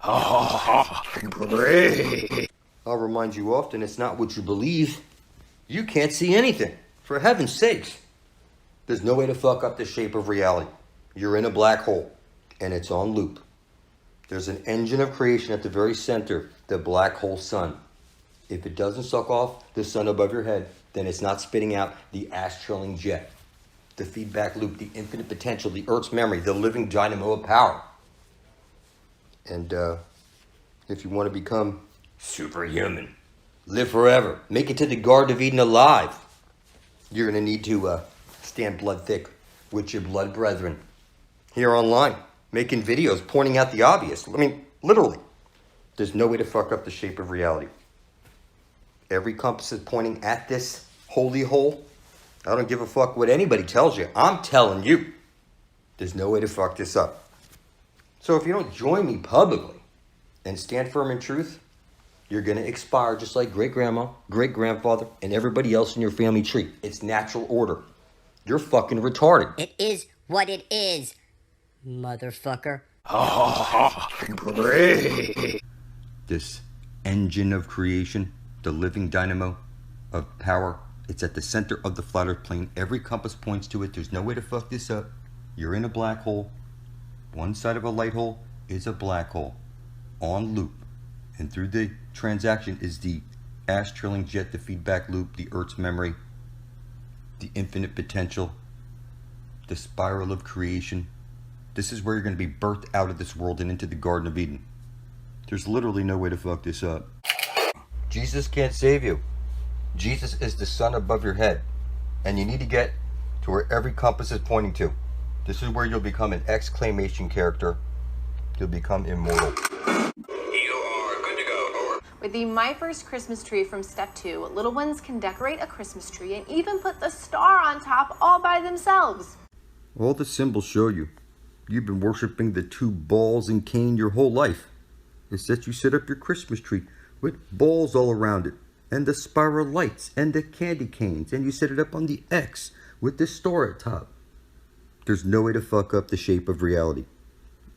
I'll remind you often, it's not what you believe. You can't see anything. For heaven's sakes. There's no way to fuck up the shape of reality. You're in a black hole, and it's on loop. There's an engine of creation at the very center, the black hole sun. If it doesn't suck off the sun above your head, then it's not spitting out the ash-trilling jet, the feedback loop, the infinite potential, the Earth's memory, the living dynamo of power. And if you want to become superhuman, live forever, make it to the Garden of Eden alive, you're going to need to stand blood thick with your blood brethren here online, making videos pointing out the obvious. I mean, literally, there's no way to fuck up the shape of reality. Every compass is pointing at this holy hole. I don't give a fuck what anybody tells you. I'm telling you, there's no way to fuck this up. So if you don't join me publicly and stand firm in truth, you're going to expire just like great-grandma, great-grandfather, and everybody else in your family tree. It's natural order. You're fucking retarded. It is what it is, motherfucker. This engine of creation, the living dynamo of power, it's at the center of the flat earth plane. Every compass points to it. There's no way to fuck this up. You're in a black hole. One side of a light hole is a black hole on loop. And through the transaction is the ash-trilling jet, the feedback loop, the Earth's memory, the infinite potential, the spiral of creation. This is where you're going to be birthed out of this world and into the Garden of Eden. There's literally no way to fuck this up. Jesus can't save you. Jesus is the sun above your head. And you need to get to where every compass is pointing to. This is where you'll become an exclamation character. You'll become immortal. With the My First Christmas Tree from Step 2, little ones can decorate a Christmas tree and even put the star on top all by themselves. All the symbols show you. You've been worshiping the two balls and cane your whole life. It's that you set up your Christmas tree with balls all around it, and the spiral lights, and the candy canes, and you set it up on the X with the star at top. There's no way to fuck up the shape of reality.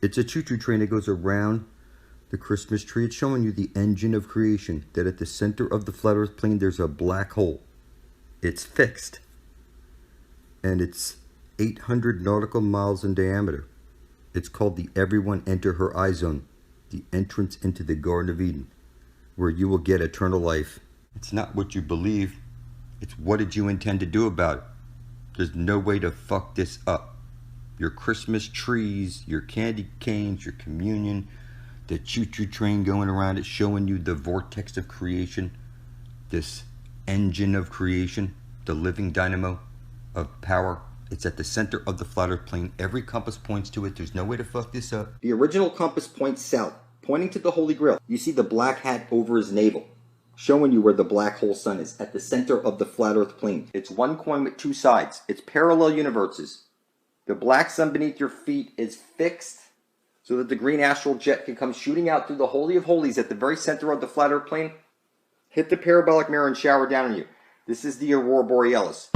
It's a choo-choo train that goes around the Christmas tree. It's showing you the engine of creation, that at the center of the flat earth plane there's a black hole. It's fixed. And it's 800 nautical miles in diameter. It's called the Everyone Enter Her Eye Zone, the entrance into the Garden of Eden, where you will get eternal life. It's not what you believe, it's what did you intend to do about it. There's no way to fuck this up. Your Christmas trees, your candy canes, your communion, the choo-choo train going around it, showing you the vortex of creation, this engine of creation, the living dynamo of power. It's at the center of the flat earth plane. Every compass points to it. There's no way to fuck this up. The original compass points south, pointing to the Holy Grail. You see the black hat over his navel, showing you where the black hole sun is, at the center of the flat earth plane. It's one coin with two sides. It's parallel universes. The black sun beneath your feet is fixed so that the green astral jet can come shooting out through the Holy of Holies at the very center of the flat earth plane, hit the parabolic mirror and shower down on you. This is the Aurora Borealis.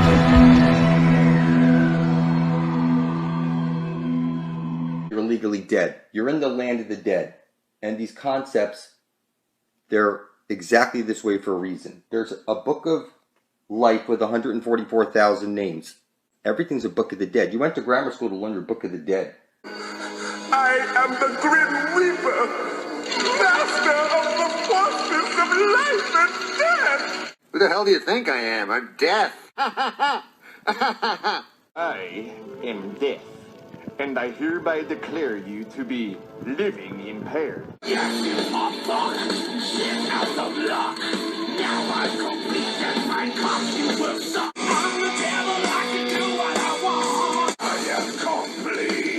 You're legally dead. You're in the land of the dead. And these concepts, they're exactly this way for a reason. There's a book of life with 144,000 names. Everything's a book of the dead. You went to grammar school to learn your book of the dead. I am the Grim Reaper, master of the forces of life and death. Who the hell do you think I am? I'm death. I am death, and I hereby declare you to be living impaired. Yes, you fuck, shit out of luck. Now I'm complete and my costume will suck. I'm the devil, I can do what I want. I am complete.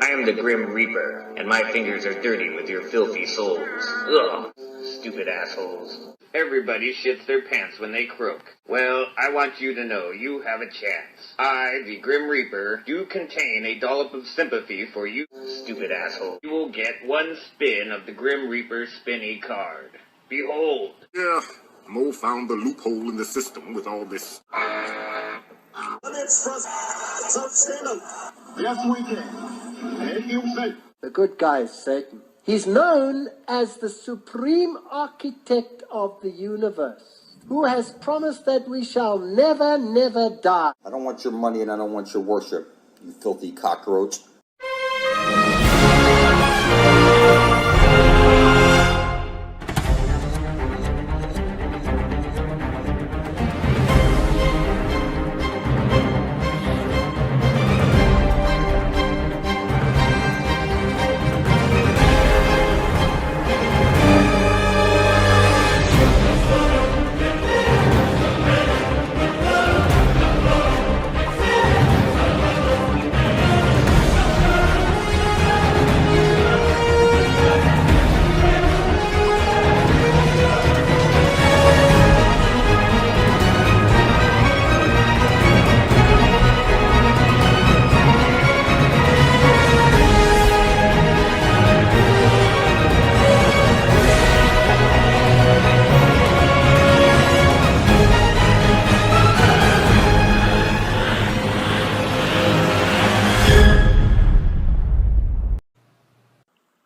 I am the Grim Reaper, and my fingers are dirty with your filthy souls. Ugh, stupid assholes. Everybody shits their pants when they croak. Well, I want you to know you have a chance. I, the Grim Reaper, do contain a dollop of sympathy for you, stupid asshole. You will get one spin of the Grim Reaper spinny card. Behold. Yeah, Mo found the loophole in the system with all this. Yes, we can. Make you safe. The good guy is Satan. He's known as the supreme architect of the universe, who has promised that we shall never, never die. I don't want your money and I don't want your worship, you filthy cockroach.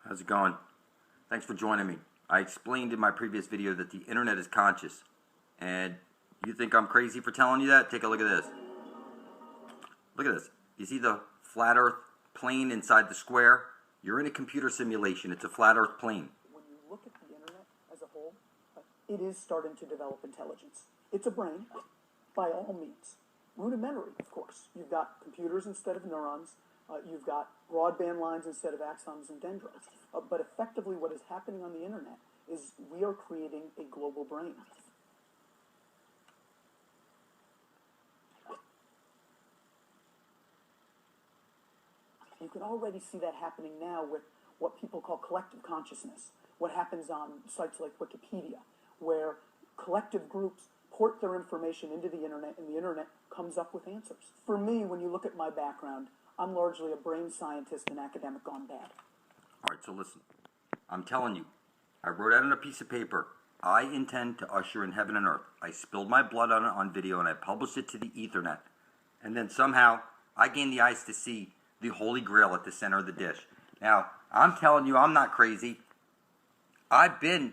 How's it going? Thanks for joining me. I explained in my previous video that the internet is conscious. And you think I'm crazy for telling you that? Take a look at this. Look at this. You see the flat earth plane inside the square? You're in a computer simulation. It's a flat earth plane. When you look at the internet as a whole, it is starting to develop intelligence. It's a brain, by all means. Rudimentary, of course. You've got computers instead of neurons. You've got broadband lines instead of axons and dendrites. But effectively what is happening on the internet is we are creating a global brain. You can already see that happening now with what people call collective consciousness. What happens on sites like Wikipedia, where collective groups port their information into the internet and the internet comes up with answers. For me, when you look at my background, I'm largely a brain scientist and academic gone bad. All right, so listen. I'm telling you, I wrote out on a piece of paper, I intend to usher in heaven and earth. I spilled my blood on it on video and I published it to the Ethernet. And then somehow I gained the eyes to see the Holy Grail at the center of the dish. Now, I'm telling you, I'm not crazy. I've been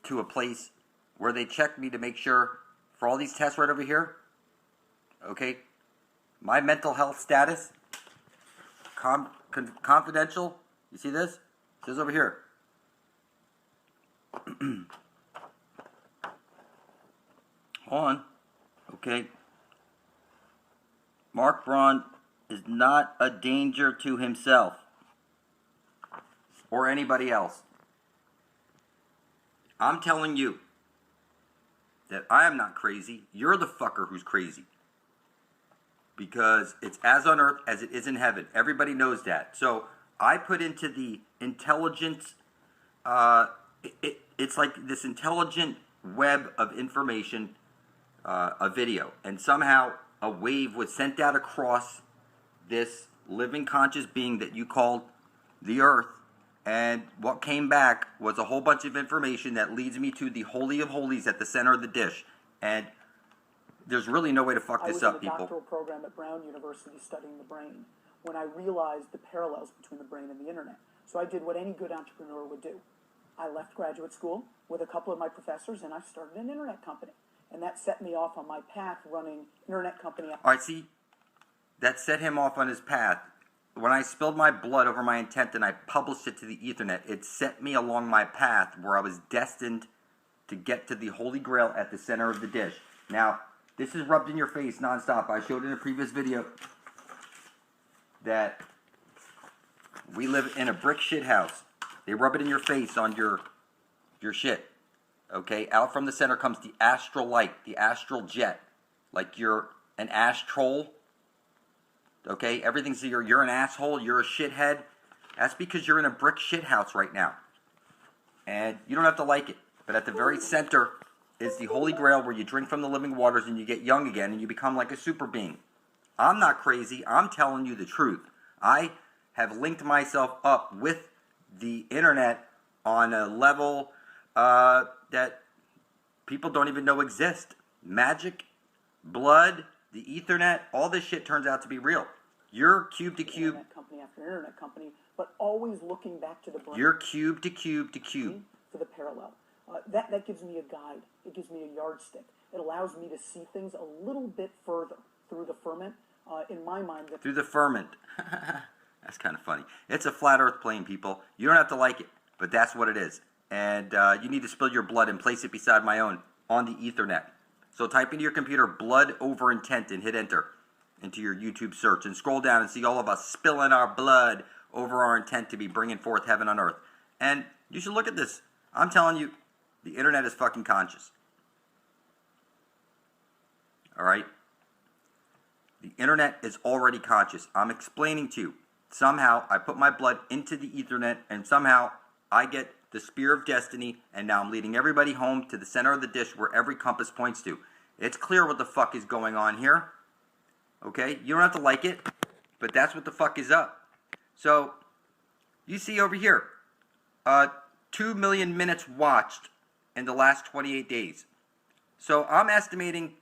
to a place where they checked me to make sure, for all these tests right over here, okay, my mental health status, confidential, you see this? It says over here. Hold on. Okay. Mark Braun is not a danger to himself or anybody else. I'm telling you that I am not crazy. You're the fucker who's crazy. Because it's as on earth as it is in heaven. Everybody knows that. So I put into the intelligence, it's like this intelligent web of information, a video. And somehow a wave was sent out across this living conscious being that you called the earth. And what came back was a whole bunch of information that leads me to the Holy of Holies at the center of the dish. And there's really no way to fuck this up, people. I was in a doctoral program at Brown University studying the brain when I realized the parallels between the brain and the internet. So I did what any good entrepreneur would do. I left graduate school with a couple of my professors and I started an internet company. And that set me off on my path running internet company. All right, see, that set him off on his path. When I spilled my blood over my intent and I published it to the Ethernet, it set me along my path where I was destined to get to the Holy Grail at the center of the dish. Now, this is rubbed in your face nonstop. I showed in a previous video that we live in a brick shit house. They rub it in your face on your shit. Okay? Out from the center comes the astral light, the astral jet. Like you're an ash troll. Okay? Everything's you're an asshole, you're a shithead. That's because you're in a brick shit house right now. And you don't have to like it. But at the very center is the Holy Grail where you drink from the living waters and you get young again and you become like a super being. I'm not crazy. I'm telling you the truth. I have linked myself up with the internet on a level that people don't even know exist. Magic, blood, the Ethernet, all this shit turns out to be real. You're cube to cube. Internet company after internet company, but always looking back to the brain. You're cube to cube to cube. For the parallel. That gives me a guide. It gives me a yardstick. It allows me to see things a little bit further through the ferment. In my mind, through the ferment. That's kind of funny. It's a flat Earth plane, people. You don't have to like it, but that's what it is. And you need to spill your blood and place it beside my own on the Ethernet. So type into your computer blood over intent and hit enter into your YouTube search and scroll down and see all of us spilling our blood over our intent to be bringing forth heaven on earth. And you should look at this. I'm telling you, the internet is fucking conscious. All right? The internet is already conscious. I'm explaining to you. Somehow I put my blood into the Ethernet and somehow I get the spear of destiny and now I'm leading everybody home to the center of the dish where every compass points to. It's clear what the fuck is going on here. Okay? You don't have to like it, but that's what the fuck is up. So, you see over here, 2 million minutes watched in the last 28 days. So I'm estimating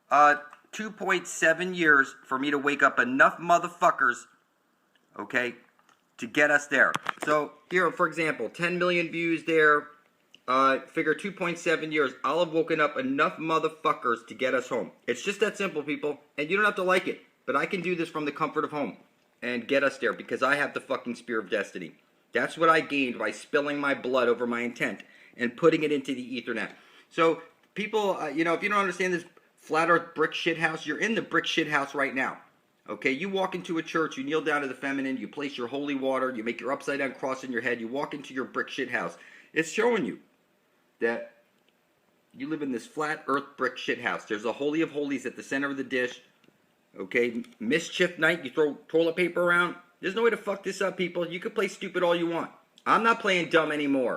2.7 years for me to wake up enough motherfuckers, okay, to get us there. So here, for example, 10 million views there, figure 2.7 years. I'll have woken up enough motherfuckers to get us home. It's just that simple, people, and you don't have to like it, but I can do this from the comfort of home and get us there because I have the fucking spear of destiny. That's what I gained by spilling my blood over my intent and putting it into the Ethernet. So people, if you don't understand this flat earth brick shit house, you're in the brick shit house right now. Okay, you walk into a church, you kneel down to the feminine, you place your holy water, you make your upside down cross in your head, you walk into your brick shit house. It's showing you that you live in this flat earth brick shit house. There's a holy of holies at the center of the dish. Okay, mischief night, you throw toilet paper around. There's no way to fuck this up, people. You can play stupid all you want. I'm not playing dumb anymore.